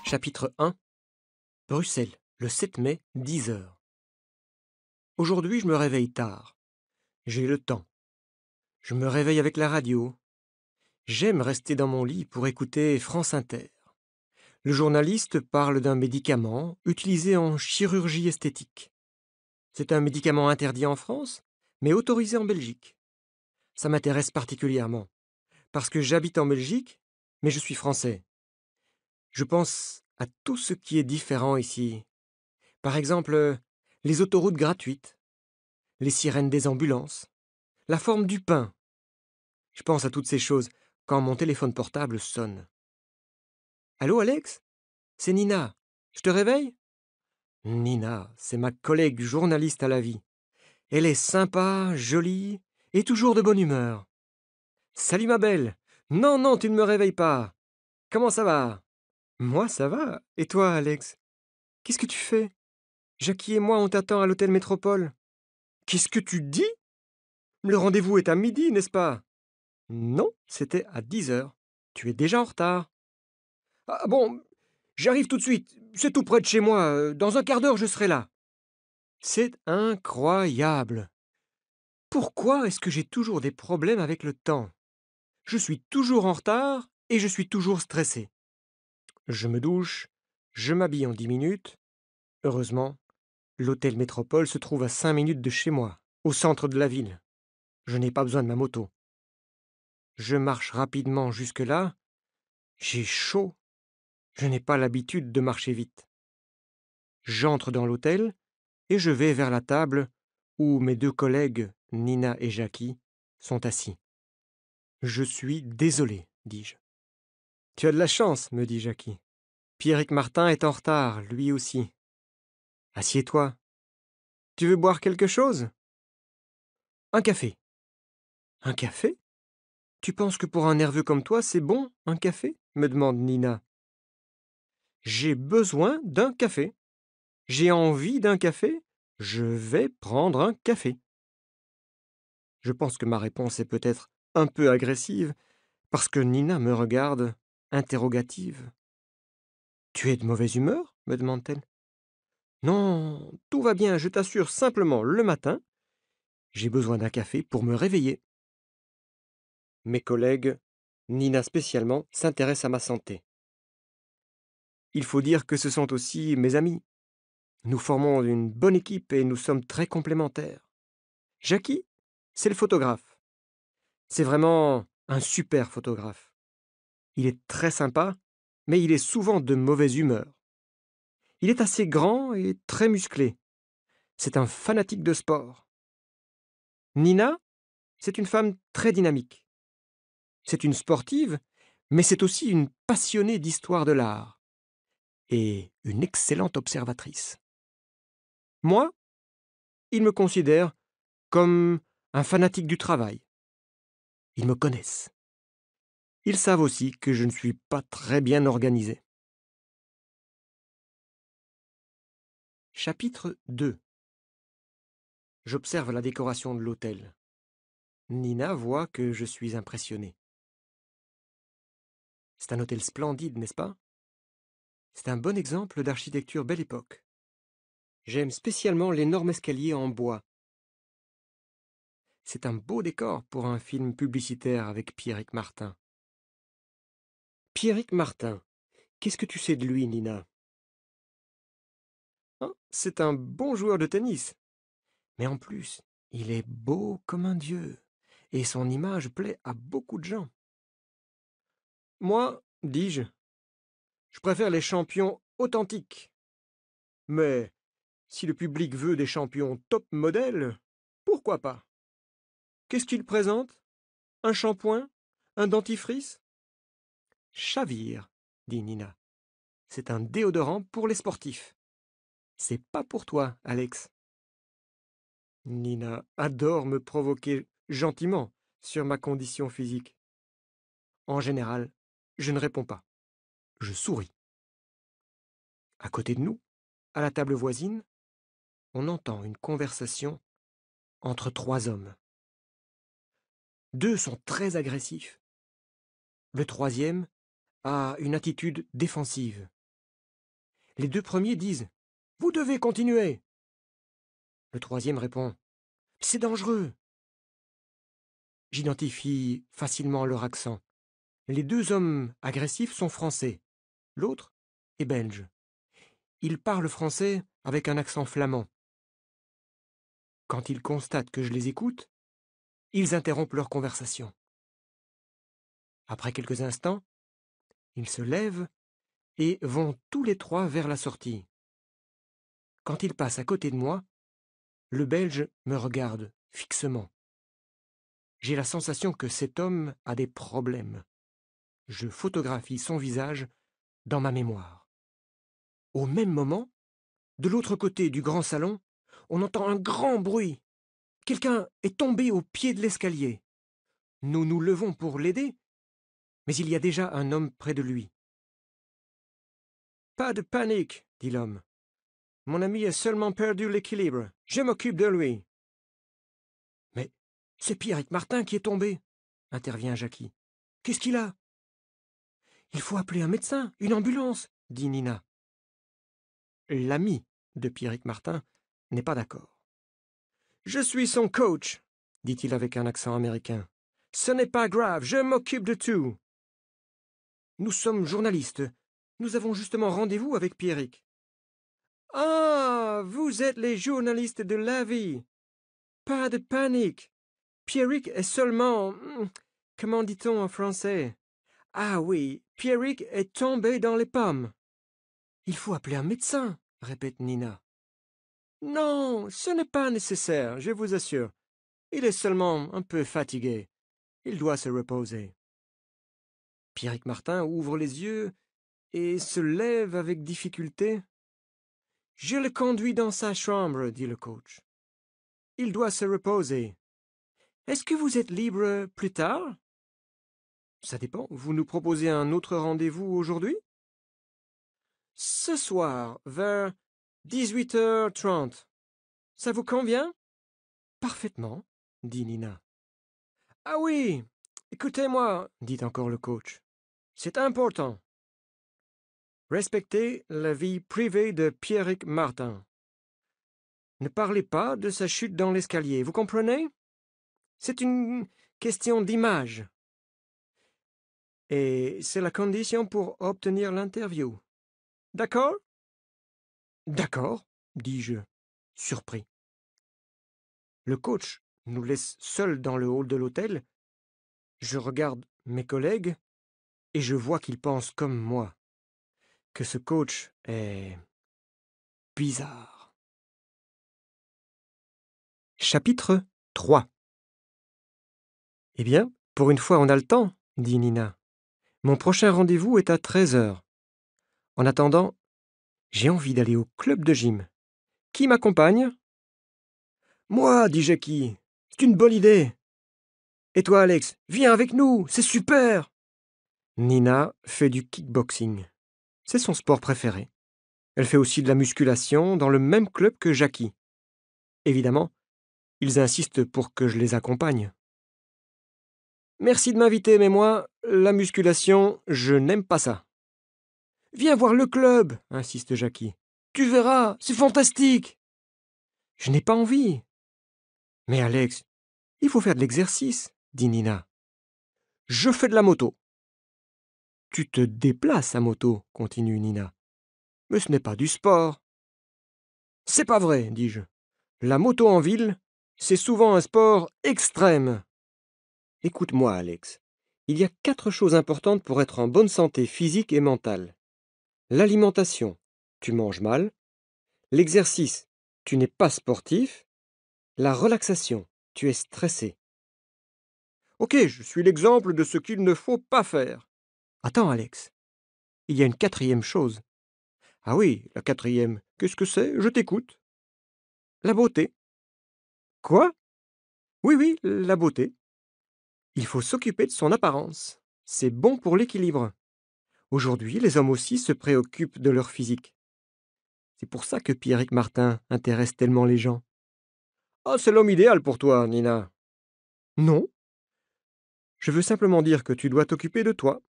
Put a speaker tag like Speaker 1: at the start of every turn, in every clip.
Speaker 1: Chapitre 1. Bruxelles, le 7 mai, 10 heures. Aujourd'hui, je me réveille tard. J'ai le temps. Je me réveille avec la radio. J'aime rester dans mon lit pour écouter France Inter. Le journaliste parle d'un médicament utilisé en chirurgie esthétique. C'est un médicament interdit en France, mais autorisé en Belgique. Ça m'intéresse particulièrement, parce que j'habite en Belgique, mais je suis français. Je pense à tout ce qui est différent ici. Par exemple, les autoroutes gratuites, les sirènes des ambulances, la forme du pain. Je pense à toutes ces choses quand mon téléphone portable sonne. Allô, Alex? C'est Nina. Je te réveille? Nina, c'est ma collègue journaliste à la vie. Elle est sympa, jolie et toujours de bonne humeur. Salut ma belle. Non, non, tu ne me réveilles pas. Comment ça va? Moi, ça va. Et toi, Alex? Qu'est-ce que tu fais? Jackie et moi, on t'attend à l'hôtel Métropole. Qu'est-ce que tu dis? Le rendez-vous est à midi, n'est-ce pas? Non, c'était à 10 heures. Tu es déjà en retard. Ah bon, j'arrive tout de suite. C'est tout près de chez moi. Dans un quart d'heure, je serai là. C'est incroyable. Pourquoi est-ce que j'ai toujours des problèmes avec le temps? Je suis toujours en retard et je suis toujours stressé. Je me douche, je m'habille en 10 minutes. Heureusement, l'hôtel Métropole se trouve à 5 minutes de chez moi, au centre de la ville. Je n'ai pas besoin de ma moto. Je marche rapidement jusque-là. J'ai chaud. Je n'ai pas l'habitude de marcher vite. J'entre dans l'hôtel et je vais vers la table où mes deux collègues, Nina et Jackie, sont assis. Je suis désolé, dis-je. Tu as de la chance, me dit Jackie. Pierrick Martin est en retard, lui aussi. Assieds-toi. Tu veux boire quelque chose? Un café. Un café? Tu penses que pour un nerveux comme toi, c'est bon, un café? Me demande Nina. J'ai besoin d'un café. J'ai envie d'un café. Je vais prendre un café. Je pense que ma réponse est peut-être un peu agressive, parce que Nina me regarde, interrogative. Tu es de mauvaise humeur? Me demande-t-elle. Non, tout va bien, je t'assure, simplement le matin, j'ai besoin d'un café pour me réveiller. Mes collègues, Nina spécialement, s'intéressent à ma santé. Il faut dire que ce sont aussi mes amis. Nous formons une bonne équipe et nous sommes très complémentaires. Jackie, c'est le photographe. C'est vraiment un super photographe. Il est très sympa, mais il est souvent de mauvaise humeur. Il est assez grand et très musclé. C'est un fanatique de sport. Nina, c'est une femme très dynamique. C'est une sportive, mais c'est aussi une passionnée d'histoire de l'art et une excellente observatrice. Moi, ils me considèrent comme un fanatique du travail. Ils me connaissent. Ils savent aussi que je ne suis pas très bien organisé. Chapitre 2. J'observe la décoration de l'hôtel. Nina voit que je suis impressionné. C'est un hôtel splendide, n'est-ce pas? C'est un bon exemple d'architecture belle époque. J'aime spécialement l'énorme escalier en bois. C'est un beau décor pour un film publicitaire avec Pierrick Martin. Pierrick Martin, qu'est-ce que tu sais de lui, Nina? Hein, c'est un bon joueur de tennis. Mais en plus, il est beau comme un dieu, et son image plaît à beaucoup de gens. Moi, dis-je, je préfère les champions authentiques. Mais si le public veut des champions top modèles, pourquoi pas? Qu'est-ce qu'il présente? Un shampoing? Un dentifrice? Chavire, dit Nina. C'est un déodorant pour les sportifs. C'est pas pour toi, Alex. Nina adore me provoquer gentiment sur ma condition physique. En général, je ne réponds pas. Je souris. À côté de nous, à la table voisine, on entend une conversation entre trois hommes. Deux sont très agressifs. Le troisième a une attitude défensive. Les deux premiers disent « Vous devez continuer ». Le troisième répond « C'est dangereux ». J'identifie facilement leur accent. Les deux hommes agressifs sont français, l'autre est belge. Ils parlent français avec un accent flamand. Quand ils constatent que je les écoute, ils interrompent leur conversation. Après quelques instants, ils se lèvent et vont tous les trois vers la sortie. Quand ils passent à côté de moi, le Belge me regarde fixement. J'ai la sensation que cet homme a des problèmes. Je photographie son visage dans ma mémoire. Au même moment, de l'autre côté du grand salon, on entend un grand bruit. Quelqu'un est tombé au pied de l'escalier. Nous nous levons pour l'aider, mais il y a déjà un homme près de lui. Pas de panique, dit l'homme. Mon ami a seulement perdu l'équilibre. Je m'occupe de lui. Mais c'est Pierrick Martin qui est tombé, intervient Jackie. Qu'est-ce qu'il a? Il faut appeler un médecin, une ambulance, dit Nina. L'ami de Pierrick Martin n'est pas d'accord. Je suis son coach, dit-il avec un accent américain. Ce n'est pas grave, je m'occupe de tout. Nous sommes journalistes. Nous avons justement rendez-vous avec Pierrick. Ah, vous êtes les journalistes de la vie. Pas de panique. Pierrick est seulement... Comment dit-on en français? Ah oui, Pierrick est tombé dans les pommes. Il faut appeler un médecin, répète Nina. Non, ce n'est pas nécessaire, je vous assure. Il est seulement un peu fatigué. Il doit se reposer. Pierrick Martin ouvre les yeux et se lève avec difficulté. Je le conduis dans sa chambre, dit le coach. Il doit se reposer. Est-ce que vous êtes libre plus tard? Ça dépend. Vous nous proposez un autre rendez-vous aujourd'hui? Ce soir, vers 18h30. Ça vous convient? Parfaitement, dit Nina. Ah oui, écoutez-moi, dit encore le coach. C'est important. Respectez la vie privée de Pierrick Martin. Ne parlez pas de sa chute dans l'escalier, vous comprenez? C'est une question d'image. Et c'est la condition pour obtenir l'interview. D'accord? D'accord, dis-je, surpris. Le coach nous laisse seuls dans le hall de l'hôtel. Je regarde mes collègues et je vois qu'ils pensent comme moi, que ce coach est bizarre. Chapitre 3. Eh bien, pour une fois on a le temps, dit Nina. Mon prochain rendez-vous est à 13h. En attendant, j'ai envie d'aller au club de gym. Qui m'accompagne? Moi, dit Jackie. C'est une bonne idée. Et toi, Alex, viens avec nous, c'est super. Nina fait du kickboxing. C'est son sport préféré. Elle fait aussi de la musculation dans le même club que Jackie. Évidemment, ils insistent pour que je les accompagne. Merci de m'inviter, mais moi, la musculation, je n'aime pas ça. Viens voir le club, insiste Jackie. Tu verras, c'est fantastique. Je n'ai pas envie. Mais Alex, il faut faire de l'exercice, dit Nina. Je fais de la moto. Tu te déplaces à moto, continue Nina. Mais ce n'est pas du sport. C'est pas vrai, dis-je. La moto en ville, c'est souvent un sport extrême. Écoute-moi, Alex. Il y a 4 choses importantes pour être en bonne santé physique et mentale. L'alimentation, tu manges mal. L'exercice, tu n'es pas sportif. La relaxation, tu es stressé. Ok, je suis l'exemple de ce qu'il ne faut pas faire. Attends, Alex. Il y a une 4e chose. Ah oui, la 4e. Qu'est-ce que c'est? Je t'écoute. La beauté. Quoi? Oui, oui, la beauté. Il faut s'occuper de son apparence. C'est bon pour l'équilibre. Aujourd'hui, les hommes aussi se préoccupent de leur physique. C'est pour ça que Pierrick Martin intéresse tellement les gens. Ah, c'est l'homme idéal pour toi, Nina. Non. Je veux simplement dire que tu dois t'occuper de toi.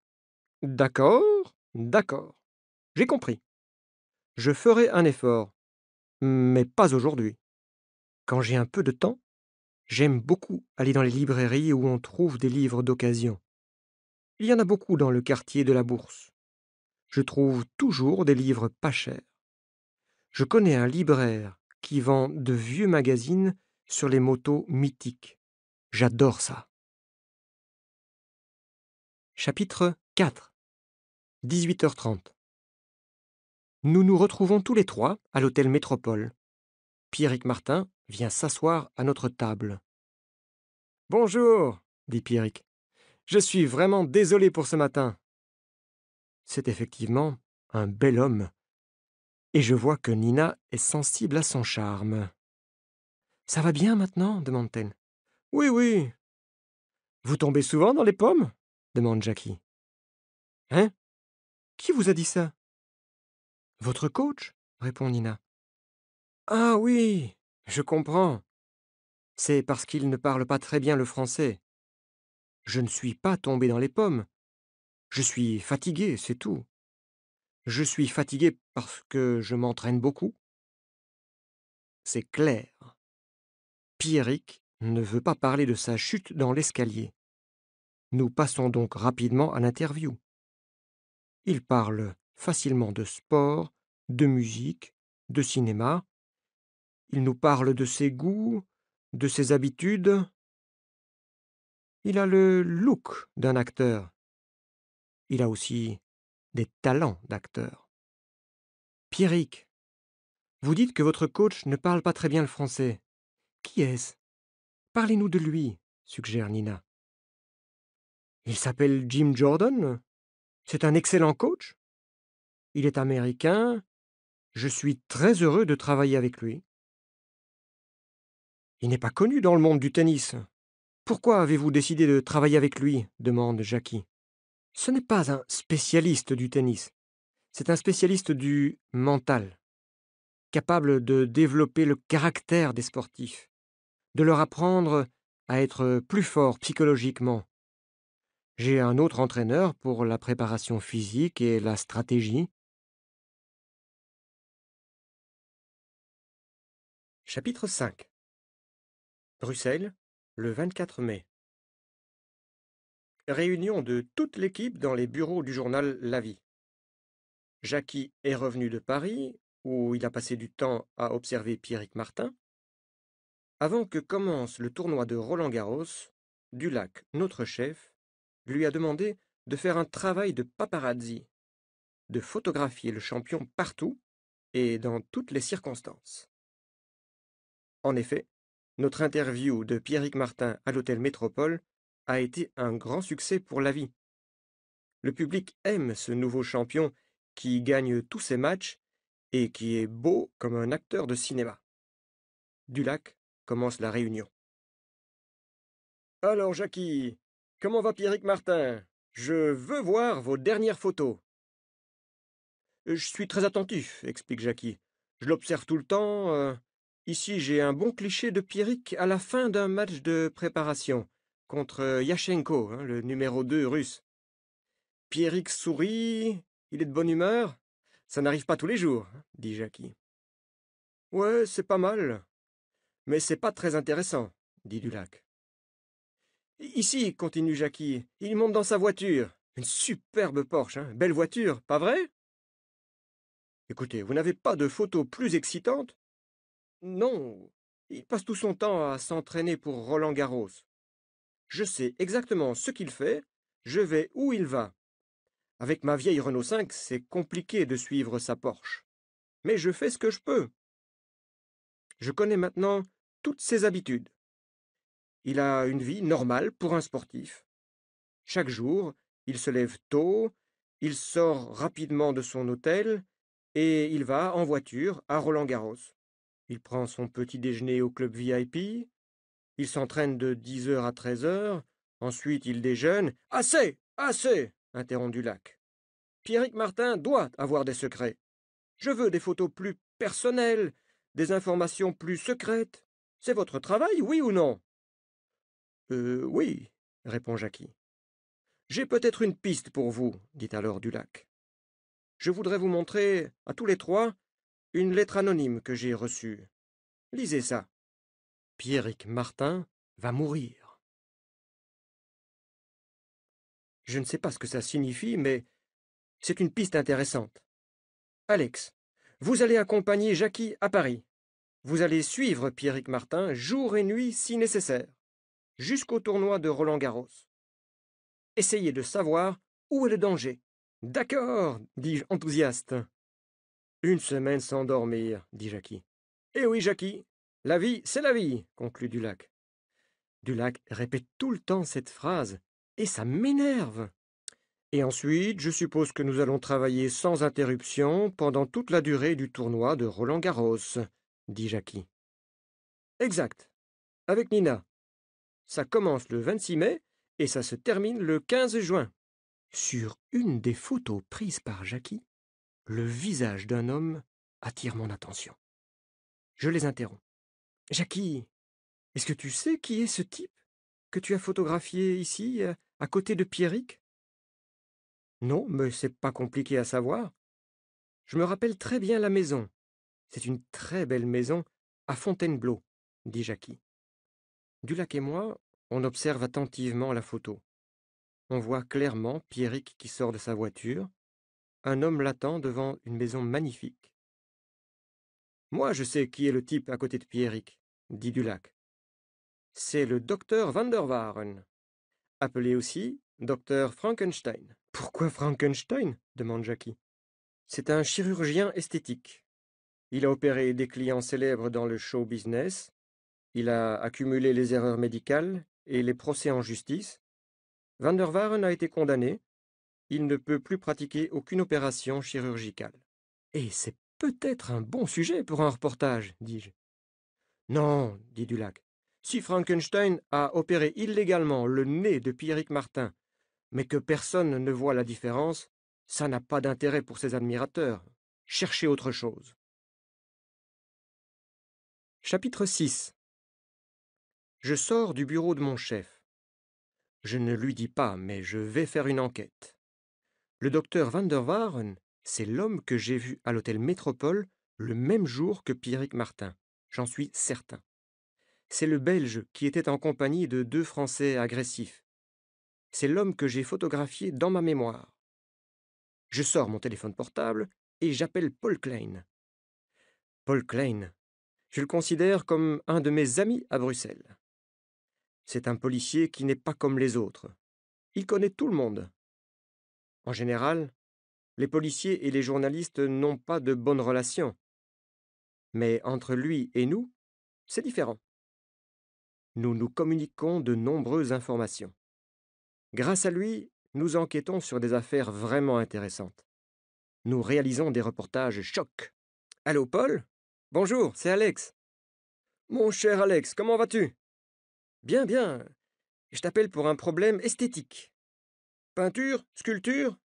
Speaker 1: D'accord, d'accord. J'ai compris. Je ferai un effort, mais pas aujourd'hui. Quand j'ai un peu de temps, j'aime beaucoup aller dans les librairies où on trouve des livres d'occasion. Il y en a beaucoup dans le quartier de la Bourse. Je trouve toujours des livres pas chers. Je connais un libraire qui vend de vieux magazines sur les motos mythiques. J'adore ça. Chapitre 4. 18h30. Nous nous retrouvons tous les trois à l'hôtel Métropole. Pierrick Martin vient s'asseoir à notre table. Bonjour, dit Pierrick. Je suis vraiment désolé pour ce matin. C'est effectivement un bel homme, et je vois que Nina est sensible à son charme. Ça va bien maintenant demande-t-elle. Oui, oui. Vous tombez souvent dans les pommes demande Jackie. Hein? Qui vous a dit ça? Votre coach, répond Nina. Ah oui, je comprends. C'est parce qu'il ne parle pas très bien le français. Je ne suis pas tombé dans les pommes. Je suis fatigué, c'est tout. Je suis fatigué parce que je m'entraîne beaucoup. C'est clair. Pierrick ne veut pas parler de sa chute dans l'escalier. Nous passons donc rapidement à l'interview. Il parle facilement de sport, de musique, de cinéma. Il nous parle de ses goûts, de ses habitudes. Il a le look d'un acteur. Il a aussi des talents d'acteur. Pierrick, vous dites que votre coach ne parle pas très bien le français. Qui est-ce? Parlez-nous de lui, suggère Nina. Il s'appelle Jim Jordan. C'est un excellent coach. Il est américain. Je suis très heureux de travailler avec lui. Il n'est pas connu dans le monde du tennis. Pourquoi avez-vous décidé de travailler avec lui demande Jackie. Ce n'est pas un spécialiste du tennis. C'est un spécialiste du mental, capable de développer le caractère des sportifs, de leur apprendre à être plus forts psychologiquement. J'ai un autre entraîneur pour la préparation physique et la stratégie. Chapitre 5. Bruxelles, le 24 mai. Réunion de toute l'équipe dans les bureaux du journal La Vie. Jackie est revenu de Paris, où il a passé du temps à observer Pierrick Martin. Avant que commence le tournoi de Roland-Garros, Dulac, notre chef, lui a demandé de faire un travail de paparazzi, de photographier le champion partout et dans toutes les circonstances. En effet, notre interview de Pierrick Martin à l'hôtel Métropole a été un grand succès pour La Vie. Le public aime ce nouveau champion qui gagne tous ses matchs et qui est beau comme un acteur de cinéma. Dulac commence la réunion. Alors, Jackie, comment va Pierrick Martin? Je veux voir vos dernières photos. Je suis très attentif, explique Jackie. Je l'observe tout le temps. Ici, j'ai un bon cliché de Pierrick à la fin d'un match de préparation contre Yashenko, le numéro 2 russe. Pierrick sourit, il est de bonne humeur. Ça n'arrive pas tous les jours, dit Jackie. Ouais, c'est pas mal, mais c'est pas très intéressant, dit Dulac. Ici, continue Jackie, il monte dans sa voiture. Une superbe Porsche, belle voiture, pas vrai? Écoutez, vous n'avez pas de photos plus excitantes? Non, il passe tout son temps à s'entraîner pour Roland-Garros. Je sais exactement ce qu'il fait, je vais où il va. Avec ma vieille Renault 5, c'est compliqué de suivre sa Porsche. Mais je fais ce que je peux. Je connais maintenant toutes ses habitudes. Il a une vie normale pour un sportif. Chaque jour, il se lève tôt, il sort rapidement de son hôtel et il va en voiture à Roland-Garros. Il prend son petit déjeuner au club VIP, il s'entraîne de 10 heures à 13 heures, ensuite il déjeune. Assez! Assez! Interrompt Dulac. Pierrick Martin doit avoir des secrets. Je veux des photos plus personnelles, des informations plus secrètes. C'est votre travail, oui ou non? Oui, répond Jackie. J'ai peut-être une piste pour vous, dit alors Dulac. Je voudrais vous montrer, à tous les trois, une lettre anonyme que j'ai reçue. Lisez ça. Pierrick Martin va mourir. Je ne sais pas ce que ça signifie, mais c'est une piste intéressante. Alex, vous allez accompagner Jackie à Paris. Vous allez suivre Pierrick Martin jour et nuit si nécessaire, jusqu'au tournoi de Roland-Garros. Essayez de savoir où est le danger. D'accord, dis-je enthousiaste. Une semaine sans dormir, dit Jackie. Eh oui, Jackie, la vie, c'est la vie, conclut Dulac. Dulac répète tout le temps cette phrase, et ça m'énerve. Et ensuite, je suppose que nous allons travailler sans interruption pendant toute la durée du tournoi de Roland-Garros, dit Jackie. Exact, avec Nina. Ça commence le 26 mai et ça se termine le 15 juin. Sur une des photos prises par Jackie, le visage d'un homme attire mon attention. Je les interromps. Jackie, est-ce que tu sais qui est ce type que tu as photographié ici, à côté de Pierrick? Non, mais c'est pas compliqué à savoir. Je me rappelle très bien la maison. C'est une très belle maison à Fontainebleau, dit Jackie. Dulac et moi, on observe attentivement la photo. On voit clairement Pierrick qui sort de sa voiture. Un homme l'attend devant une maison magnifique. Moi, je sais qui est le type à côté de Pierrick, dit Dulac. C'est le docteur Van der Waaren, appelé aussi docteur Frankenstein. Pourquoi Frankenstein? Demande Jackie. C'est un chirurgien esthétique. Il a opéré des clients célèbres dans le show business. Il a accumulé les erreurs médicales et les procès en justice. Van der Waaren a été condamné. Il ne peut plus pratiquer aucune opération chirurgicale. Et c'est peut-être un bon sujet pour un reportage, dis-je. Non, dit Dulac. Si Frankenstein a opéré illégalement le nez de Pierrick Martin, mais que personne ne voit la différence, ça n'a pas d'intérêt pour ses admirateurs. Cherchez autre chose. Chapitre 6. Je sors du bureau de mon chef. Je ne lui dis pas, mais je vais faire une enquête. Le docteur Van der Waaren, c'est l'homme que j'ai vu à l'hôtel Métropole le même jour que Pierrick Martin. J'en suis certain. C'est le Belge qui était en compagnie de 2 Français agressifs. C'est l'homme que j'ai photographié dans ma mémoire. Je sors mon téléphone portable et j'appelle Paul Klein. Paul Klein, je le considère comme un de mes amis à Bruxelles. C'est un policier qui n'est pas comme les autres. Il connaît tout le monde. En général, les policiers et les journalistes n'ont pas de bonnes relations. Mais entre lui et nous, c'est différent. Nous nous communiquons de nombreuses informations. Grâce à lui, nous enquêtons sur des affaires vraiment intéressantes. Nous réalisons des reportages chocs. Allô, Paul? Bonjour, c'est Alex. Mon cher Alex, comment vas-tu? Bien, bien. Je t'appelle pour un problème esthétique. Peinture? Sculpture?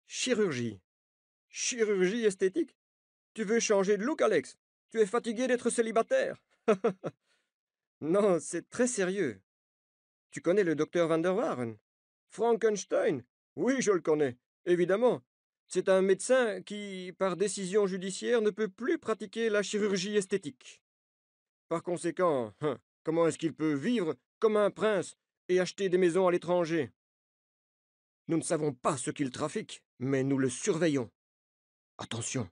Speaker 1: Chirurgie. Chirurgie esthétique? Tu veux changer de look, Alex? Tu es fatigué d'être célibataire? Non, c'est très sérieux. Tu connais le docteur Van der Waaren? Frankenstein? Oui, je le connais, évidemment. C'est un médecin qui, par décision judiciaire, ne peut plus pratiquer la chirurgie esthétique. Par conséquent, comment est-ce qu'il peut vivre comme un prince et acheter des maisons à l'étranger? Nous ne savons pas ce qu'il trafique, mais nous le surveillons. Attention,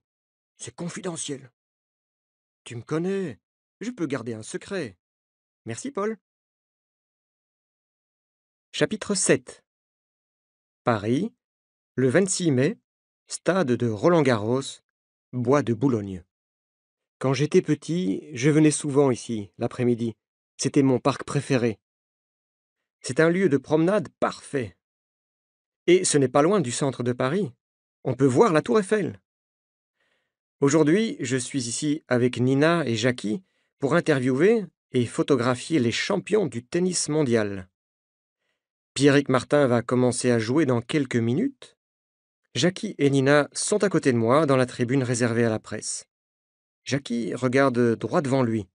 Speaker 1: c'est confidentiel. Tu me connais, je peux garder un secret. Merci, Paul. Chapitre 7. Paris, le 26 mai, stade de Roland-Garros, bois de Boulogne. Quand j'étais petit, je venais souvent ici, l'après-midi. C'était mon parc préféré. C'est un lieu de promenade parfait. Et ce n'est pas loin du centre de Paris. On peut voir la Tour Eiffel. Aujourd'hui, je suis ici avec Nina et Jackie pour interviewer et photographier les champions du tennis mondial. Pierrick Martin va commencer à jouer dans quelques minutes. Jackie et Nina sont à côté de moi dans la tribune réservée à la presse. Jackie regarde droit devant lui.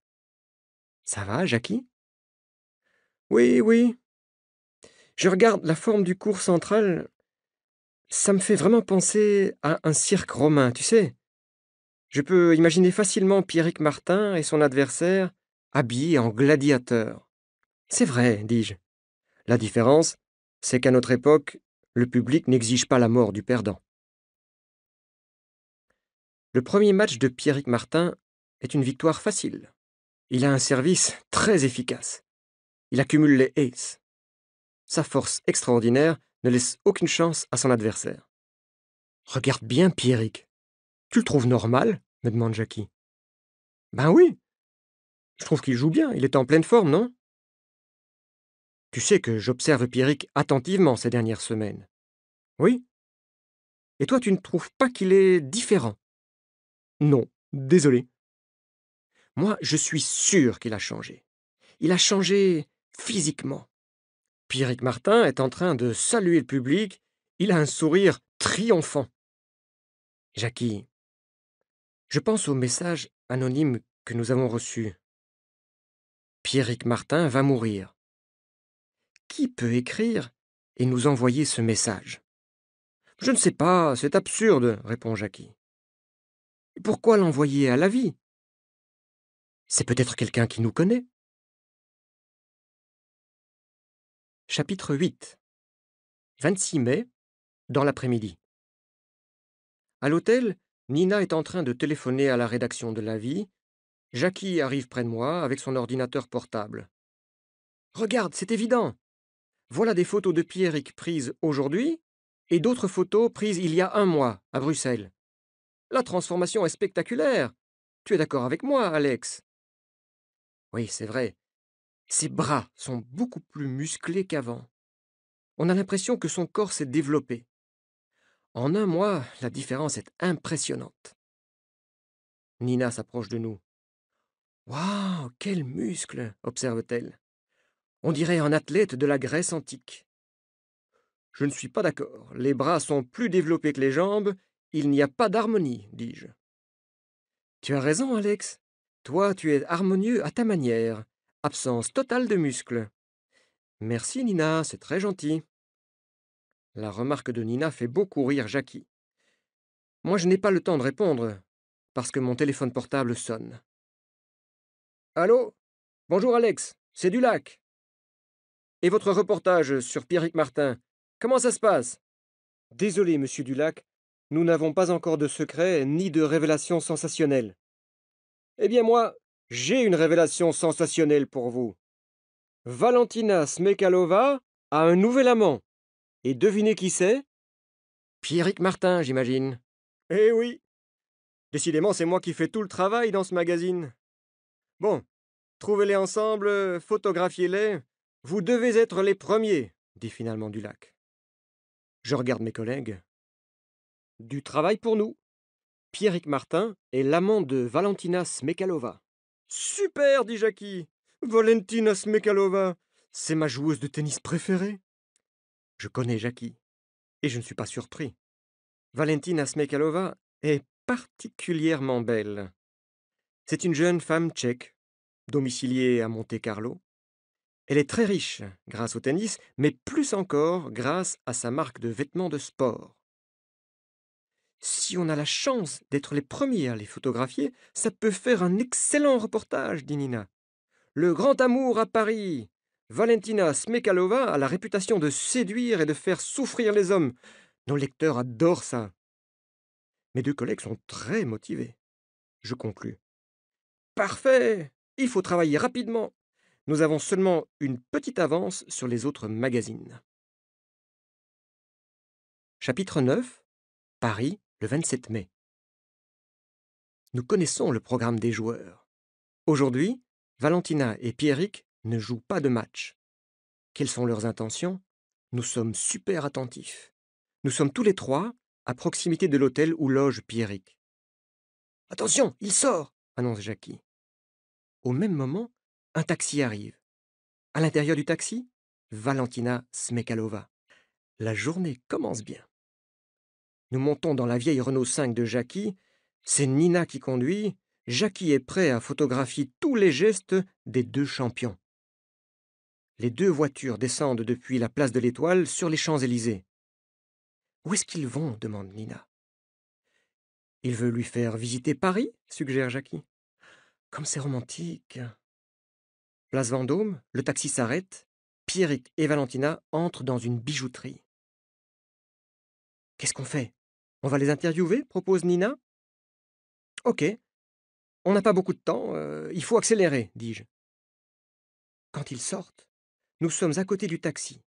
Speaker 1: Ça va, Jackie? Oui, oui. Je regarde la forme du cours central. Ça me fait vraiment penser à un cirque romain, tu sais. Je peux imaginer facilement Pierrick Martin et son adversaire habillés en gladiateurs. C'est vrai, dis-je. La différence, c'est qu'à notre époque, le public n'exige pas la mort du perdant. Le premier match de Pierrick Martin est une victoire facile. Il a un service très efficace. Il accumule les aces. Sa force extraordinaire ne laisse aucune chance à son adversaire. Regarde bien Pierrick. Tu le trouves normal? Me demande Jackie. Ben oui, je trouve qu'il joue bien, il est en pleine forme, non? Tu sais que j'observe Pierrick attentivement ces dernières semaines. Oui? Et toi, tu ne trouves pas qu'il est différent? Non, désolé. Moi, je suis sûr qu'il a changé. Il a changé physiquement. Pierrick Martin est en train de saluer le public. Il a un sourire triomphant. Jackie, je pense au message anonyme que nous avons reçu. Pierrick Martin va mourir. Qui peut écrire et nous envoyer ce message? Je ne sais pas, c'est absurde, répond Jackie. Pourquoi l'envoyer à la vie? C'est peut-être quelqu'un qui nous connaît. Chapitre 8. 26 mai, dans l'après-midi. À l'hôtel, Nina est en train de téléphoner à la rédaction de La Vie. Jackie arrive près de moi avec son ordinateur portable. Regarde, c'est évident. Voilà des photos de Pierrick prises aujourd'hui et d'autres photos prises il y a un mois à Bruxelles. La transformation est spectaculaire. Tu es d'accord avec moi, Alex? Oui, c'est vrai. Ses bras sont beaucoup plus musclés qu'avant. On a l'impression que son corps s'est développé. En un mois, la différence est impressionnante. Nina s'approche de nous. Waouh, quels muscles, observe-t-elle. On dirait un athlète de la Grèce antique. Je ne suis pas d'accord. Les bras sont plus développés que les jambes. Il n'y a pas d'harmonie, dis-je. Tu as raison, Alex. Toi, tu es harmonieux à ta manière. Absence totale de muscles. Merci, Nina, c'est très gentil. La remarque de Nina fait beaucoup rire Jackie. Moi, je n'ai pas le temps de répondre, parce que mon téléphone portable sonne. Allô? Bonjour, Alex, c'est Dulac. Et votre reportage sur Pierrick Martin, comment ça se passe? Désolé, monsieur Dulac, nous n'avons pas encore de secret ni de révélation sensationnelle. Eh bien moi, j'ai une révélation sensationnelle pour vous. Valentina Smekalova a un nouvel amant. Et devinez qui c'est? Pierrick Martin, j'imagine. Eh oui, décidément c'est moi qui fais tout le travail dans ce magazine. Bon, trouvez-les ensemble, photographiez-les. Vous devez être les premiers, dit finalement Dulac. Je regarde mes collègues. Du travail pour nous. Pierrick Martin est l'amant de Valentina Smekalova. Super, dit Jackie. Valentina Smekalova, c'est ma joueuse de tennis préférée. Je connais Jackie, et je ne suis pas surpris. Valentina Smekalova est particulièrement belle. C'est une jeune femme tchèque, domiciliée à Monte-Carlo. Elle est très riche grâce au tennis, mais plus encore grâce à sa marque de vêtements de sport. Si on a la chance d'être les premiers à les photographier, ça peut faire un excellent reportage, dit Nina. Le grand amour à Paris. Valentina Smekalova a la réputation de séduire et de faire souffrir les hommes. Nos lecteurs adorent ça. Mes deux collègues sont très motivés. Je conclus. Parfait. Il faut travailler rapidement. Nous avons seulement une petite avance sur les autres magazines. Chapitre 9. Paris, le 27 mai. Nous connaissons le programme des joueurs. Aujourd'hui, Valentina et Pierrick ne jouent pas de match. Quelles sont leurs intentions? Nous sommes super attentifs. Nous sommes tous les trois à proximité de l'hôtel où loge Pierrick. Attention, il sort, annonce Jackie. Au même moment, un taxi arrive. À l'intérieur du taxi, Valentina Smekalova. La journée commence bien. Nous montons dans la vieille Renault 5 de Jackie. C'est Nina qui conduit. Jackie est prêt à photographier tous les gestes des deux champions. Les deux voitures descendent depuis la place de l'Étoile sur les Champs-Élysées. Où est-ce qu'ils vont? Demande Nina. Il veut lui faire visiter Paris, suggère Jackie. Comme c'est romantique. Place Vendôme, le taxi s'arrête. Pierrick et Valentina entrent dans une bijouterie. Qu'est-ce qu'on fait? On va les interviewer, propose Nina. Ok, on n'a pas beaucoup de temps, il faut accélérer, dis-je. Quand ils sortent, nous sommes à côté du taxi.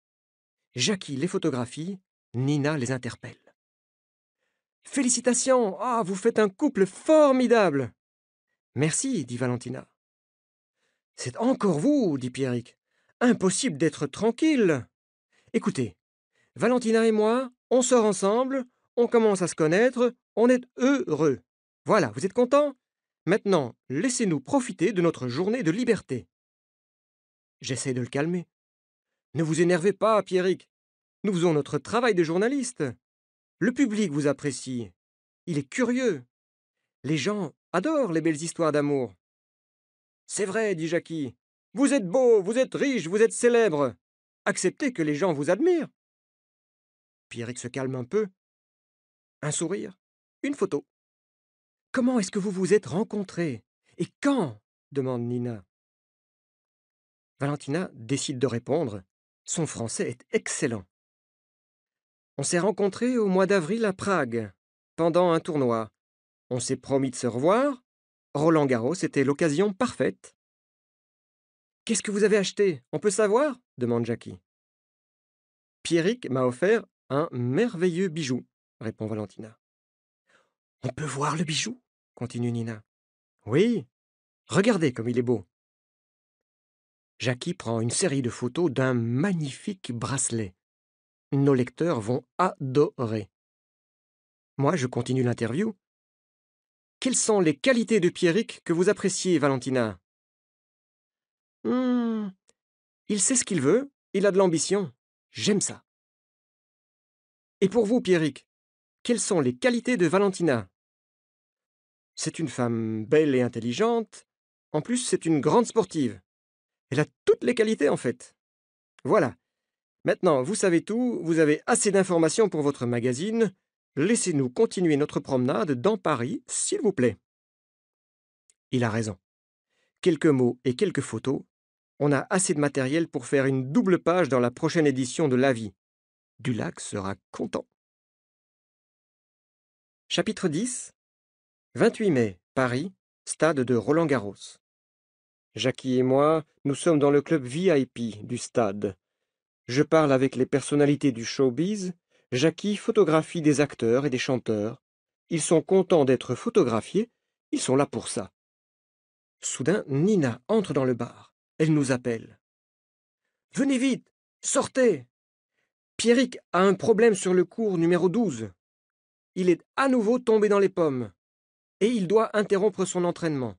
Speaker 1: Jackie les photographie, Nina les interpelle. Félicitations! Ah, vous faites un couple formidable! Merci, dit Valentina. C'est encore vous, dit Pierrick. Impossible d'être tranquille. Écoutez, Valentina et moi, on sort ensemble, on commence à se connaître, on est heureux. Voilà, vous êtes contents? Maintenant, laissez-nous profiter de notre journée de liberté. J'essaie de le calmer. Ne vous énervez pas, Pierrick. Nous faisons notre travail de journaliste. Le public vous apprécie. Il est curieux. Les gens adorent les belles histoires d'amour. C'est vrai, dit Jackie. Vous êtes beau, vous êtes riche, vous êtes célèbre. Acceptez que les gens vous admirent. Pierrick se calme un peu. Un sourire. Une photo. Comment est-ce que vous vous êtes rencontrés? Et quand? Demande Nina. Valentina décide de répondre. Son français est excellent. On s'est rencontrés au mois d'avril à Prague, pendant un tournoi. On s'est promis de se revoir. Roland-Garros était l'occasion parfaite. Qu'est-ce que vous avez acheté? On peut savoir? Demande Jackie. Pierrick m'a offert un merveilleux bijou, répond Valentina. On peut voir le bijou? Continue Nina. Oui, regardez comme il est beau. Jackie prend une série de photos d'un magnifique bracelet. Nos lecteurs vont adorer. Moi, je continue l'interview. Quelles sont les qualités de Pierrick que vous appréciez, Valentina? Il sait ce qu'il veut, il a de l'ambition. J'aime ça. Et pour vous, Pierrick, quelles sont les qualités de Valentina? C'est une femme belle et intelligente. En plus, c'est une grande sportive. Elle a toutes les qualités, en fait. Voilà. Maintenant, vous savez tout, vous avez assez d'informations pour votre magazine. Laissez-nous continuer notre promenade dans Paris, s'il vous plaît. Il a raison. Quelques mots et quelques photos. On a assez de matériel pour faire une double page dans la prochaine édition de l'Avis. Dulac sera content. Chapitre 10. 28 mai, Paris, stade de Roland-Garros. Jackie et moi, nous sommes dans le club VIP du stade. Je parle avec les personnalités du showbiz. Jackie photographie des acteurs et des chanteurs. Ils sont contents d'être photographiés. Ils sont là pour ça. Soudain, Nina entre dans le bar. Elle nous appelle. Venez vite, sortez. Pierrick a un problème sur le cours numéro 12. Il est à nouveau tombé dans les pommes. Et il doit interrompre son entraînement.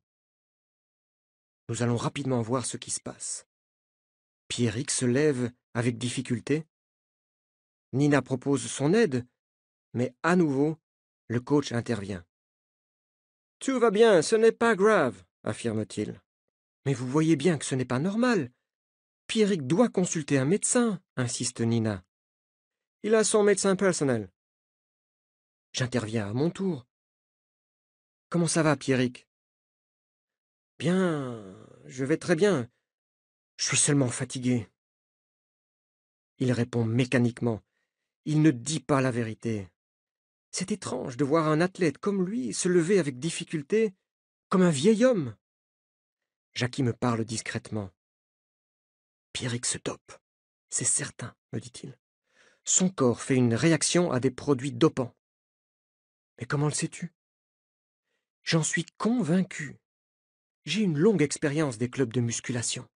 Speaker 1: Nous allons rapidement voir ce qui se passe. Pierrick se lève avec difficulté. Nina propose son aide, mais à nouveau, le coach intervient. Tout va bien, ce n'est pas grave, affirme-t-il. Mais vous voyez bien que ce n'est pas normal. Pierrick doit consulter un médecin, insiste Nina. Il a son médecin personnel. J'interviens à mon tour. Comment ça va, Pierrick? Bien, je vais très bien. Je suis seulement fatigué. Il répond mécaniquement. Il ne dit pas la vérité. C'est étrange de voir un athlète comme lui se lever avec difficulté, comme un vieil homme. Jackie me parle discrètement. Pierrick se dope. C'est certain, me dit-il. Son corps fait une réaction à des produits dopants. Mais comment le sais-tu? J'en suis convaincu. J'ai une longue expérience des clubs de musculation.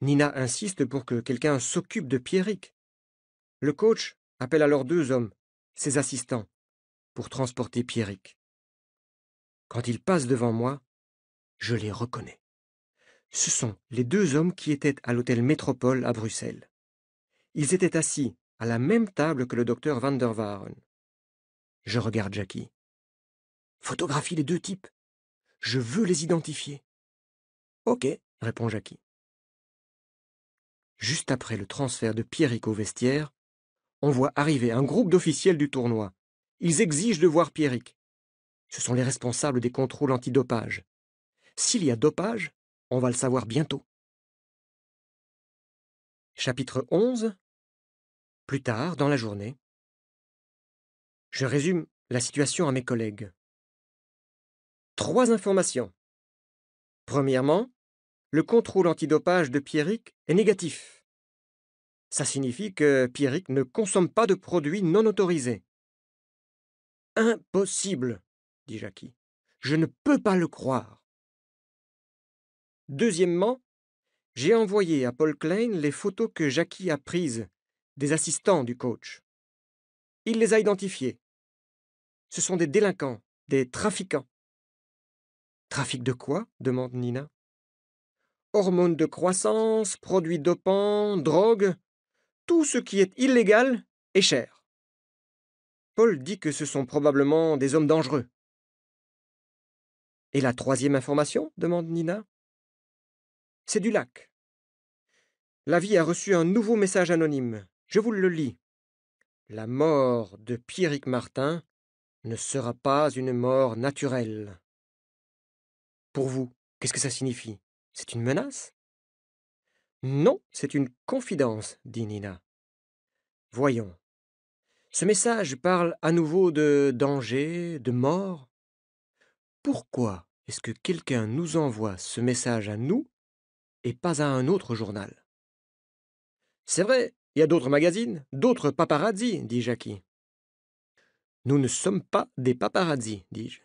Speaker 1: Nina insiste pour que quelqu'un s'occupe de Pierrick. Le coach appelle alors 2 hommes, ses assistants, pour transporter Pierrick. Quand ils passent devant moi, je les reconnais. Ce sont les 2 hommes qui étaient à l'hôtel Métropole à Bruxelles. Ils étaient assis à la même table que le docteur Van der Waaren. Je regarde Jackie. Photographie les 2 types. Je veux les identifier. Ok, répond Jackie. Juste après le transfert de Pierrick au vestiaire, on voit arriver un groupe d'officiels du tournoi. Ils exigent de voir Pierrick. Ce sont les responsables des contrôles antidopage. S'il y a dopage, on va le savoir bientôt. Chapitre 11. Plus tard, dans la journée. Je résume la situation à mes collègues. 3 informations. Premièrement, le contrôle antidopage de Pierrick est négatif. Ça signifie que Pierrick ne consomme pas de produits non autorisés. Impossible, dit Jackie. Je ne peux pas le croire. Deuxièmement, j'ai envoyé à Paul Klein les photos que Jackie a prises des assistants du coach. Il les a identifiés. Ce sont des délinquants, des trafiquants. Trafic de quoi? Demande Nina. Hormones de croissance, produits dopants, drogue, tout ce qui est illégal est cher. Paul dit que ce sont probablement des hommes dangereux. Et la troisième information? Demande Nina. C'est du lac. La vie a reçu un nouveau message anonyme. Je vous le lis. La mort de Pierrick Martin ne sera pas une mort naturelle. Pour vous, qu'est-ce que ça signifie? C'est une menace? Non, c'est une confidence, dit Nina. Voyons. Ce message parle à nouveau de danger, de mort. Pourquoi est-ce que quelqu'un nous envoie ce message à nous et pas à un autre journal? C'est vrai, il y a d'autres magazines, d'autres paparazzis, dit Jackie. Nous ne sommes pas des paparazzis, dis-je.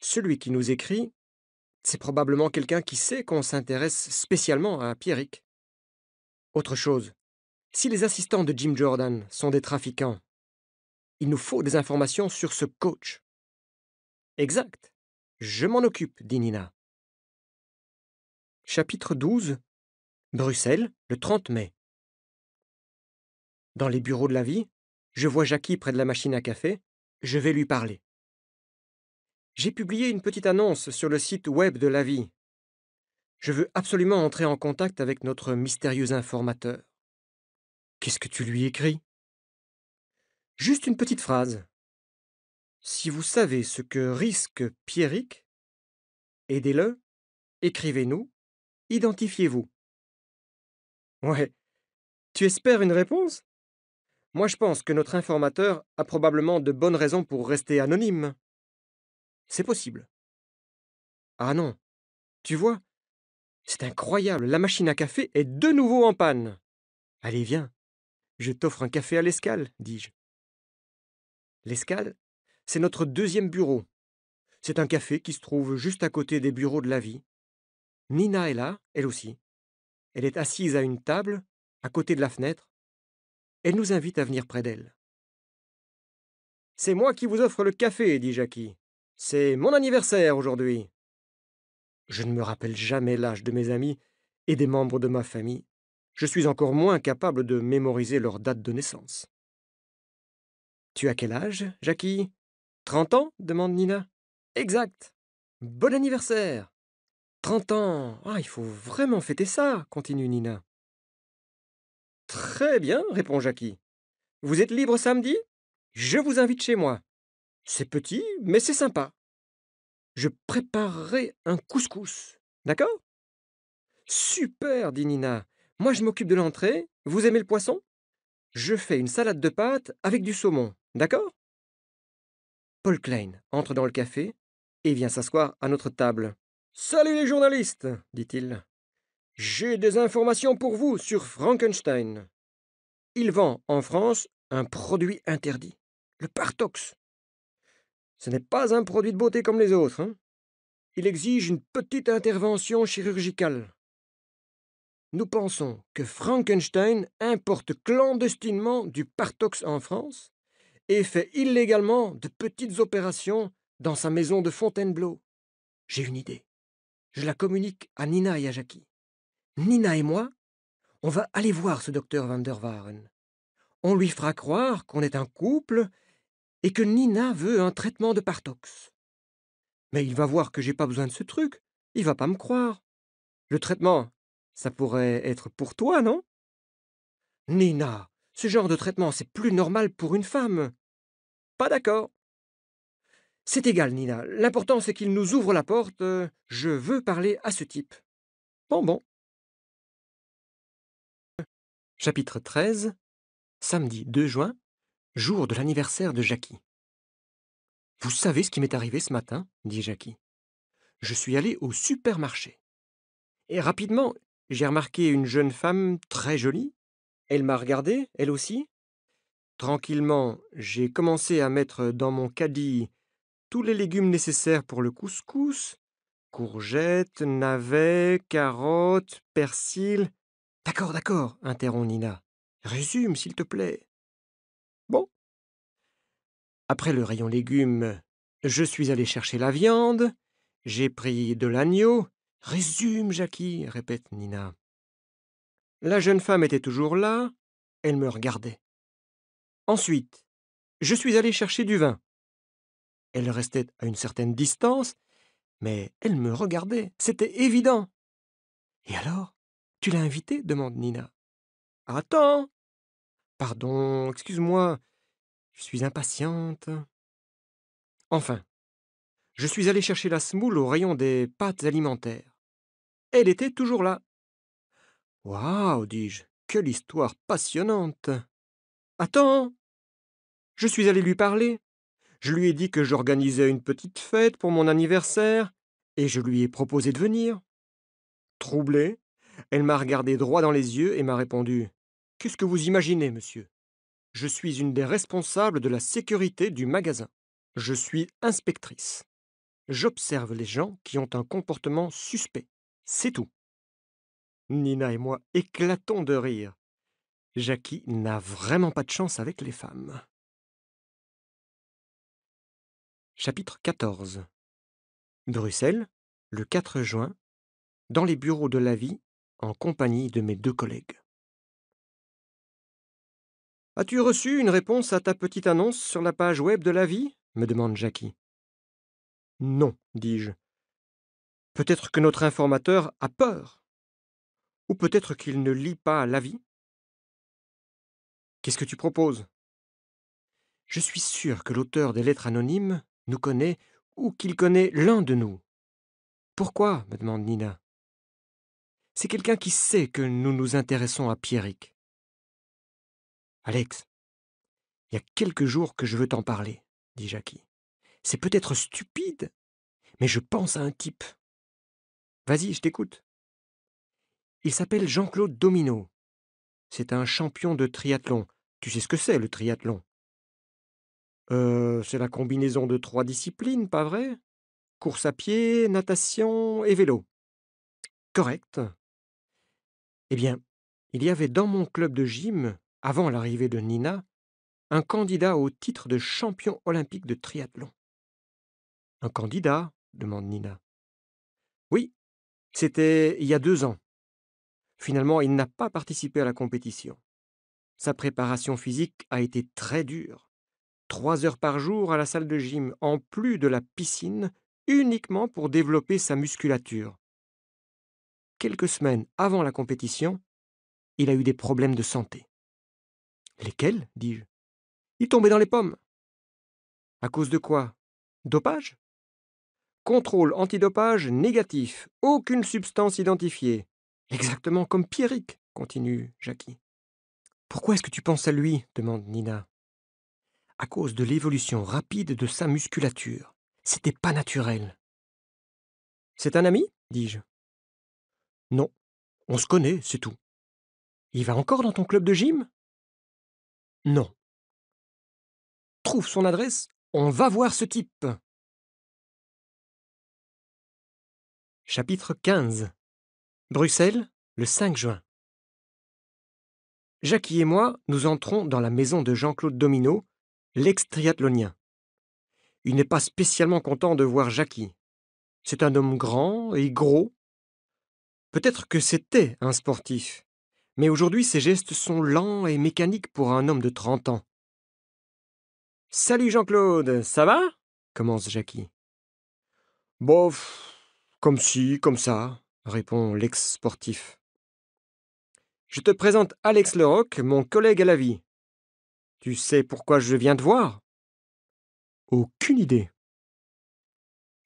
Speaker 1: Celui qui nous écrit, c'est probablement quelqu'un qui sait qu'on s'intéresse spécialement à Pierrick. Autre chose, si les assistants de Jim Jordan sont des trafiquants, il nous faut des informations sur ce coach. Exact. Je m'en occupe, dit Nina. Chapitre 12. Bruxelles, le 30 mai. Dans les bureaux de la vie, je vois Jackie près de la machine à café. Je vais lui parler. J'ai publié une petite annonce sur le site web de la vie. Je veux absolument entrer en contact avec notre mystérieux informateur. Qu'est-ce que tu lui écris? Juste une petite phrase. Si vous savez ce que risque Pierrick, aidez-le, écrivez-nous, identifiez-vous. Ouais. Tu espères une réponse? Moi, je pense que notre informateur a probablement de bonnes raisons pour rester anonyme. C'est possible. Ah non. Tu vois, c'est incroyable, la machine à café est de nouveau en panne. Allez, viens. Je t'offre un café à l'escale, dis-je. L'escale, c'est notre deuxième bureau. C'est un café qui se trouve juste à côté des bureaux de la vie. Nina est là, elle aussi. Elle est assise à une table, à côté de la fenêtre. Elle nous invite à venir près d'elle. C'est moi qui vous offre le café, dit Jackie. C'est mon anniversaire aujourd'hui. Je ne me rappelle jamais l'âge de mes amis et des membres de ma famille. Je suis encore moins capable de mémoriser leur date de naissance. Tu as quel âge, Jackie? 30 ans? Demande Nina. Exact. Bon anniversaire. 30 ans. Ah, il faut vraiment fêter ça, continue Nina. Très bien, répond Jackie. Vous êtes libre samedi? Je vous invite chez moi. C'est petit, mais c'est sympa. Je préparerai un couscous. D'accord? Super, dit Nina. Moi, je m'occupe de l'entrée. Vous aimez le poisson? Je fais une salade de pâtes avec du saumon. D'accord? Paul Klein entre dans le café et vient s'asseoir à notre table. Salut les journalistes, dit-il. J'ai des informations pour vous sur Frankenstein. Il vend en France un produit interdit, le Partox. Ce n'est pas un produit de beauté comme les autres, hein. Il exige une petite intervention chirurgicale. Nous pensons que Frankenstein importe clandestinement du Partox en France et fait illégalement de petites opérations dans sa maison de Fontainebleau. J'ai une idée. Je la communique à Nina et à Jackie. Nina et moi, on va aller voir ce docteur Van der Waaren. On lui fera croire qu'on est un couple et que Nina veut un traitement de Partox. Mais il va voir que j'ai pas besoin de ce truc. Il va pas me croire. Le traitement, ça pourrait être pour toi, non? Nina, ce genre de traitement, c'est plus normal pour une femme. pas d'accord. C'est égal, Nina. L'important, c'est qu'il nous ouvre la porte. Je veux parler à ce type. Bon, bon. Chapitre 13. Samedi 2 juin, jour de l'anniversaire de Jackie. Vous savez ce qui m'est arrivé ce matin, dit Jackie. Je suis allé au supermarché. Et rapidement, j'ai remarqué une jeune femme très jolie. Elle m'a regardé, elle aussi. Tranquillement, j'ai commencé à mettre dans mon caddie tous les légumes nécessaires pour le couscous. Courgettes, navets, carottes, persil. D'accord, d'accord, interrompt Nina. Résume, s'il te plaît. Bon. Après le rayon légumes, je suis allé chercher la viande. J'ai pris de l'agneau. Résume, Jackie, répète Nina. La jeune femme était toujours là. Elle me regardait. Ensuite, je suis allé chercher du vin. Elle restait à une certaine distance, mais elle me regardait. C'était évident. Et alors, tu l'as invitée demande Nina. Attends. Pardon, excuse-moi. Je suis impatiente. Enfin, je suis allé chercher la semoule au rayon des pâtes alimentaires. Elle était toujours là. Waouh, dis-je, quelle histoire passionnante. Attends. Je suis allé lui parler. Je lui ai dit que j'organisais une petite fête pour mon anniversaire, et je lui ai proposé de venir. Troublée, elle m'a regardé droit dans les yeux et m'a répondu: Qu'est-ce que vous imaginez, monsieur? Je suis une des responsables de la sécurité du magasin. Je suis inspectrice. J'observe les gens qui ont un comportement suspect. C'est tout. Nina et moi éclatons de rire. Jackie n'a vraiment pas de chance avec les femmes. Chapitre 14. Bruxelles, le 4 juin, dans les bureaux de la vie, en compagnie de mes 2 collègues. As-tu reçu une réponse à ta petite annonce sur la page web de la vie me demande Jackie. Non, dis-je. Peut-être que notre informateur a peur. Ou peut-être qu'il ne lit pas l'avis. Qu'est-ce que tu proposes? Je suis sûr que l'auteur des lettres anonymes nous connaît ou qu'il connaît l'un de nous. Pourquoi? Me demande Nina. C'est quelqu'un qui sait que nous nous intéressons à Pierrick. Alex, il y a quelques jours que je veux t'en parler, dit Jackie. C'est peut-être stupide, mais je pense à un type. Vas-y, je t'écoute. Il s'appelle Jean-Claude Domino. C'est un champion de triathlon. Tu sais ce que c'est, le triathlon? C'est la combinaison de 3 disciplines, pas vrai? Course à pied, natation et vélo. Correct. Eh bien, il y avait dans mon club de gym, avant l'arrivée de Nina, un candidat au titre de champion olympique de triathlon. Un candidat? Demande Nina. Oui, c'était il y a 2 ans. Finalement, il n'a pas participé à la compétition. Sa préparation physique a été très dure. 3 heures par jour à la salle de gym, en plus de la piscine, uniquement pour développer sa musculature. Quelques semaines avant la compétition, il a eu des problèmes de santé. Lesquels? Dis-je. Il tombait dans les pommes. À cause de quoi? Dopage? Contrôle antidopage négatif. Aucune substance identifiée. Exactement comme Pierrick, continue Jackie. Pourquoi est-ce que tu penses à lui? Demande Nina. À cause de l'évolution rapide de sa musculature. C'était pas naturel. C'est un ami? Dis-je. Non, on se connaît, c'est tout. Il va encore dans ton club de gym? Non. Trouve son adresse, on va voir ce type. Chapitre 15. Bruxelles, le 5 juin. Jackie et moi, nous entrons dans la maison de Jean-Claude Domino, l'ex-triathlonien. Il n'est pas spécialement content de voir Jackie. C'est un homme grand et gros. Peut-être que c'était un sportif, mais aujourd'hui ses gestes sont lents et mécaniques pour un homme de 30 ans. Salut Jean-Claude, ça va? Commence Jackie. Bof, comme ci, comme ça, répond l'ex-sportif. Je te présente Alex Leroc, mon collègue à la vie. Tu sais pourquoi je viens te voir? Aucune idée.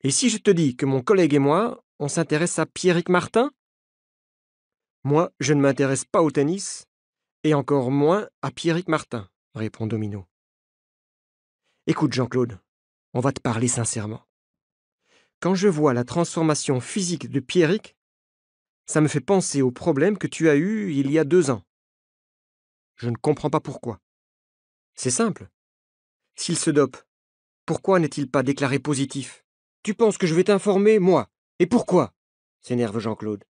Speaker 1: Et si je te dis que mon collègue et moi, on s'intéresse à Pierrick Martin? Moi, je ne m'intéresse pas au tennis, et encore moins à Pierrick Martin, répond Domino. Écoute, Jean-Claude, on va te parler sincèrement. Quand je vois la transformation physique de Pierrick, ça me fait penser au problème que tu as eu il y a 2 ans. Je ne comprends pas pourquoi. C'est simple. S'il se dope, pourquoi n'est-il pas déclaré positif? Tu penses que je vais t'informer, moi? Et pourquoi? S'énerve Jean-Claude.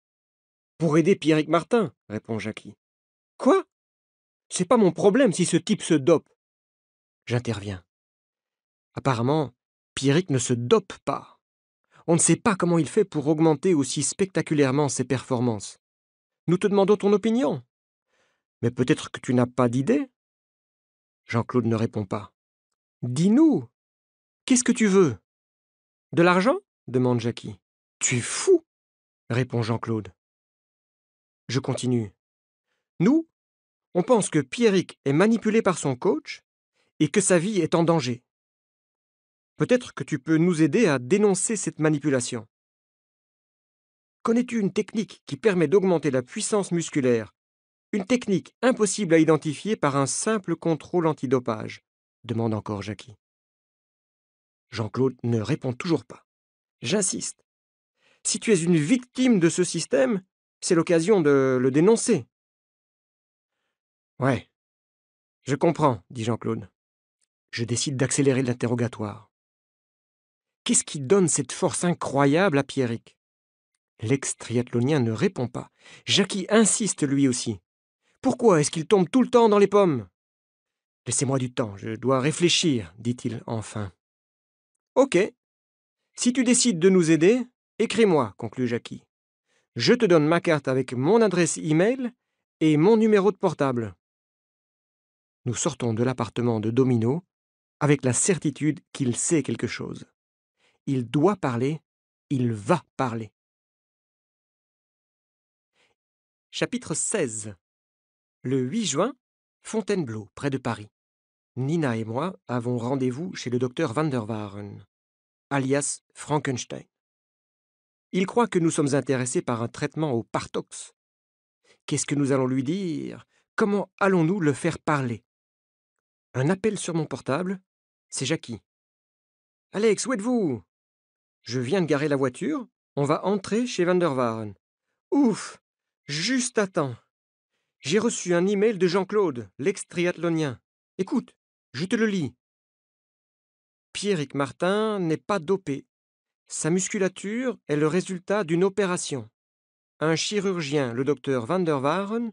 Speaker 1: Pour aider Pierrick Martin, répond Jackie. Quoi? C'est pas mon problème si ce type se dope. J'interviens. Apparemment, Pierrick ne se dope pas. On ne sait pas comment il fait pour augmenter aussi spectaculairement ses performances. Nous te demandons ton opinion. Mais peut-être que tu n'as pas d'idée? Jean-Claude ne répond pas. Dis-nous, qu'est-ce que tu veux? De l'argent? Demande Jackie. Tu es fou, répond Jean-Claude. Je continue. Nous, on pense que Pierrick est manipulé par son coach et que sa vie est en danger. Peut-être que tu peux nous aider à dénoncer cette manipulation. Connais-tu une technique qui permet d'augmenter la puissance musculaire? Une technique impossible à identifier par un simple contrôle antidopage, demande encore Jackie. Jean-Claude ne répond toujours pas. J'insiste. Si tu es une victime de ce système, c'est l'occasion de le dénoncer. Ouais, je comprends, dit Jean-Claude. Je décide d'accélérer l'interrogatoire. Qu'est-ce qui donne cette force incroyable à Pierrick? L'ex-triathlonien ne répond pas. Jackie insiste lui aussi. Pourquoi est-ce qu'il tombe tout le temps dans les pommes? Laissez-moi du temps, je dois réfléchir, dit-il enfin. Ok. Si tu décides de nous aider, écris-moi, conclut Jackie. Je te donne ma carte avec mon adresse e-mail et mon numéro de portable. Nous sortons de l'appartement de Domino avec la certitude qu'il sait quelque chose. Il doit parler, il va parler. Chapitre 16. Le 8 juin, Fontainebleau, près de Paris. Nina et moi avons rendez-vous chez le docteur Van der Waaren, alias Frankenstein. Il croit que nous sommes intéressés par un traitement au Partox. Qu'est-ce que nous allons lui dire? Comment allons-nous le faire parler? Un appel sur mon portable, c'est Jackie. Alex, où êtes-vous? Je viens de garer la voiture, on va entrer chez Van der Waaren. Ouf! Juste à temps. J'ai reçu un email de Jean-Claude, l'ex-triathlonien. Écoute, je te le lis. Pierrick Martin n'est pas dopé. Sa musculature est le résultat d'une opération. Un chirurgien, le docteur Van der Waaren,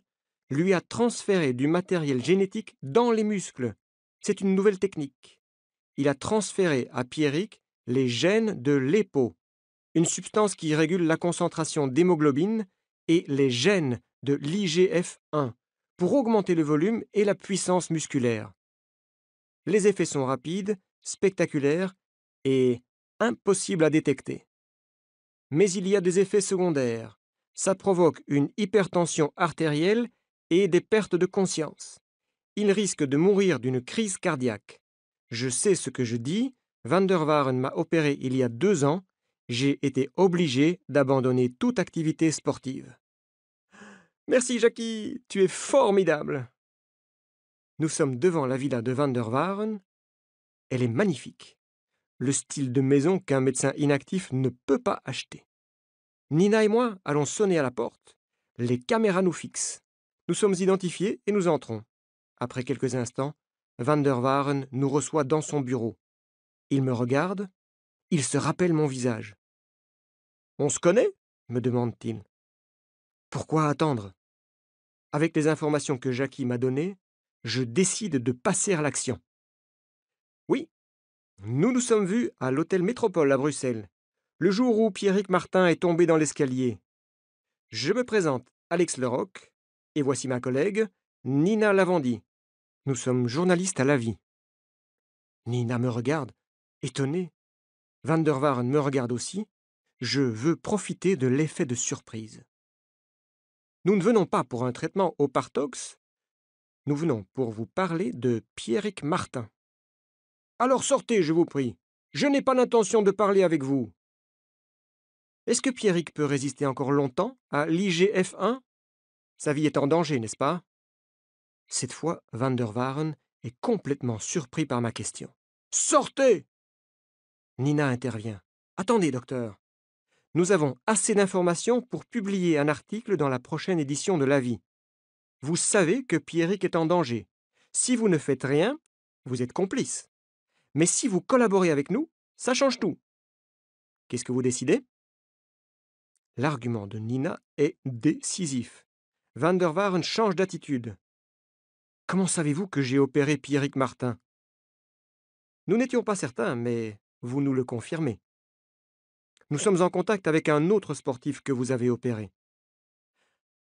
Speaker 1: lui a transféré du matériel génétique dans les muscles. C'est une nouvelle technique. Il a transféré à Pierrick les gènes de l'EPO, une substance qui régule la concentration d'hémoglobine, et les gènes de l'IGF-1, pour augmenter le volume et la puissance musculaire. Les effets sont rapides, spectaculaires et impossibles à détecter. Mais il y a des effets secondaires. Ça provoque une hypertension artérielle et des pertes de conscience. Il risque de mourir d'une crise cardiaque. Je sais ce que je dis. Van der Waaren m'a opéré il y a 2 ans. J'ai été obligé d'abandonner toute activité sportive. Merci Jackie, tu es formidable. Nous sommes devant la villa de Van der Waaren. Elle est magnifique. Le style de maison qu'un médecin inactif ne peut pas acheter. Nina et moi allons sonner à la porte. Les caméras nous fixent. Nous sommes identifiés et nous entrons. Après quelques instants, Van der Waaren nous reçoit dans son bureau. Il me regarde. Il se rappelle mon visage. On se connaît? Me demande-t-il. Pourquoi attendre? Avec les informations que Jackie m'a données, je décide de passer à l'action. Oui, nous nous sommes vus à l'hôtel Métropole à Bruxelles, le jour où Pierrick Martin est tombé dans l'escalier. Je me présente, Alex Leroc, et voici ma collègue, Nina Lavandy. Nous sommes journalistes à la vie. Nina me regarde, étonnée. Van der Waaren me regarde aussi. Je veux profiter de l'effet de surprise. Nous ne venons pas pour un traitement au Partox. Nous venons pour vous parler de Pierrick Martin. Alors sortez, je vous prie. Je n'ai pas l'intention de parler avec vous. Est-ce que Pierrick peut résister encore longtemps à l'IGF-1? Sa vie est en danger, n'est-ce pas? Cette fois, Van der Waaren est complètement surpris par ma question. Sortez! Nina intervient. Attendez, docteur. Nous avons assez d'informations pour publier un article dans la prochaine édition de l'Avis. Vous savez que Pierrick est en danger. Si vous ne faites rien, vous êtes complice. Mais si vous collaborez avec nous, ça change tout. Qu'est-ce que vous décidez? L'argument de Nina est décisif. Van der Waaren change d'attitude. Comment savez-vous que j'ai opéré Pierrick Martin? Nous n'étions pas certains, mais vous nous le confirmez. Nous sommes en contact avec un autre sportif que vous avez opéré.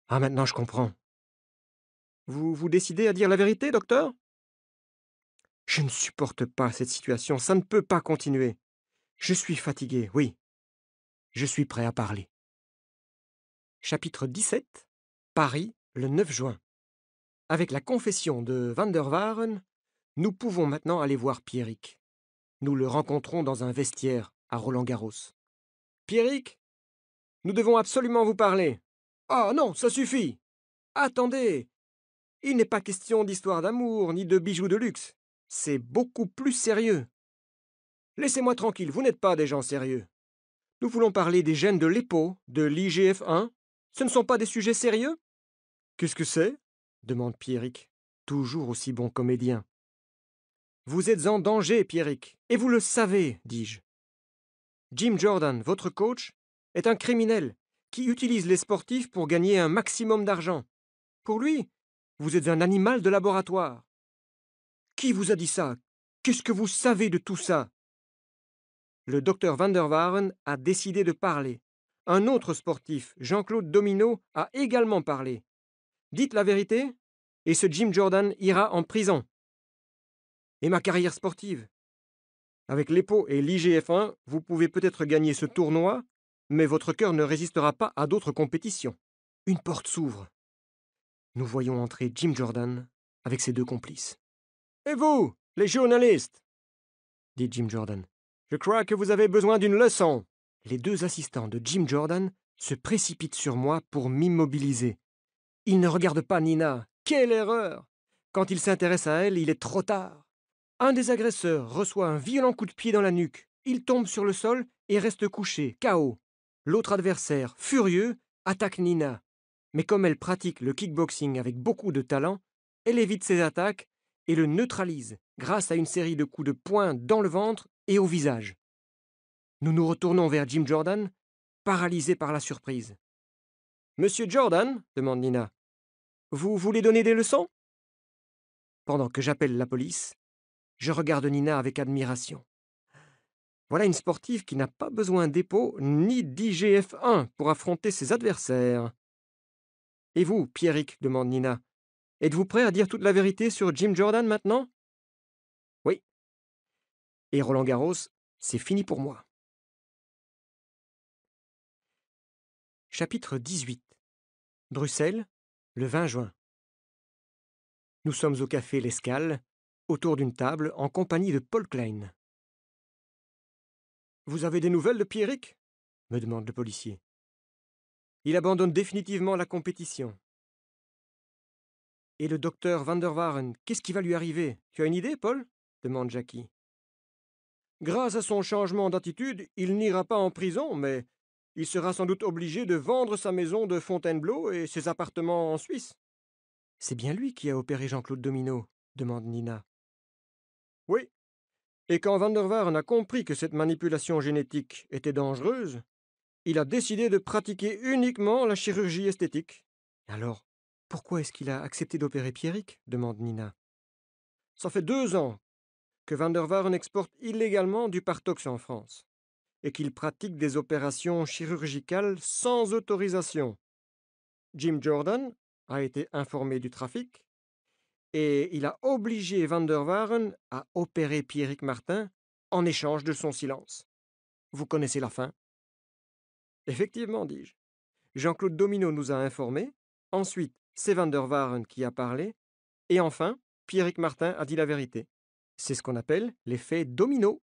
Speaker 1: Ah, maintenant je comprends. Vous vous décidez à dire la vérité, docteur? Je ne supporte pas cette situation, ça ne peut pas continuer. Je suis fatigué, oui. Je suis prêt à parler. Chapitre 17. Paris, le 9 juin. Avec la confession de Van der Waaren, nous pouvons maintenant aller voir Pierrick. Nous le rencontrons dans un vestiaire à Roland-Garros. Pierrick, nous devons absolument vous parler. Ah non, ça suffit. Attendez. Il n'est pas question d'histoire d'amour ni de bijoux de luxe. C'est beaucoup plus sérieux. Laissez-moi tranquille, vous n'êtes pas des gens sérieux. Nous voulons parler des gènes de l'EPO, de l'IGF-1. Ce ne sont pas des sujets sérieux? Qu'est-ce que c'est? Demande Pierrick, toujours aussi bon comédien. Vous êtes en danger, Pierrick, et vous le savez, dis-je. Jim Jordan, votre coach, est un criminel qui utilise les sportifs pour gagner un maximum d'argent. Pour lui, vous êtes un animal de laboratoire. Qui vous a dit ça? Qu'est-ce que vous savez de tout ça? Le docteur Van der Waaren a décidé de parler. Un autre sportif, Jean-Claude Domino, a également parlé. Dites la vérité, et ce Jim Jordan ira en prison. Et ma carrière sportive? Avec l'EPO et l'IGF-1, vous pouvez peut-être gagner ce tournoi, mais votre cœur ne résistera pas à d'autres compétitions. Une porte s'ouvre. Nous voyons entrer Jim Jordan avec ses deux complices. Et vous, les journalistes? Dit Jim Jordan. Je crois que vous avez besoin d'une leçon. Les deux assistants de Jim Jordan se précipitent sur moi pour m'immobiliser. Ils ne regardent pas Nina. Quelle erreur! Quand il s'intéresse à elle, il est trop tard. Un des agresseurs reçoit un violent coup de pied dans la nuque. Il tombe sur le sol et reste couché, KO. L'autre adversaire, furieux, attaque Nina. Mais comme elle pratique le kickboxing avec beaucoup de talent, elle évite ses attaques et le neutralise grâce à une série de coups de poing dans le ventre et au visage. Nous nous retournons vers Jim Jordan, paralysés par la surprise. Monsieur Jordan, demande Nina, vous voulez donner des leçons? Pendant que j'appelle la police, je regarde Nina avec admiration. Voilà une sportive qui n'a pas besoin d'EPO ni d'IGF-1 pour affronter ses adversaires. Et vous, Pierrick, demande Nina, êtes-vous prêt à dire toute la vérité sur Jim Jordan maintenant? Oui. Et Roland-Garros, c'est fini pour moi. Chapitre 18. Bruxelles, le 20 juin. Nous sommes au café L'Escale, autour d'une table, en compagnie de Paul Klein. Vous avez des nouvelles de Pierrick? Me demande le policier. Il abandonne définitivement la compétition. Et le docteur Van der Waaren, qu'est-ce qui va lui arriver? Tu as une idée, Paul? Demande Jackie. Grâce à son changement d'attitude, il n'ira pas en prison, mais il sera sans doute obligé de vendre sa maison de Fontainebleau et ses appartements en Suisse. C'est bien lui qui a opéré Jean-Claude Domino? Demande Nina. Oui. Et quand Van der Waaren a compris que cette manipulation génétique était dangereuse, il a décidé de pratiquer uniquement la chirurgie esthétique. Alors, pourquoi est-ce qu'il a accepté d'opérer Pierrick? Demande Nina. Ça fait 2 ans que Van der Waaren exporte illégalement du Partox en France et qu'il pratique des opérations chirurgicales sans autorisation. Jim Jordan a été informé du trafic et il a obligé Van der Waaren à opérer Pierrick Martin en échange de son silence. Vous connaissez la fin? Effectivement, dis-je. Jean-Claude Domino nous a informés, ensuite c'est Van der Waaren qui a parlé, et enfin Pierrick Martin a dit la vérité. C'est ce qu'on appelle l'effet domino.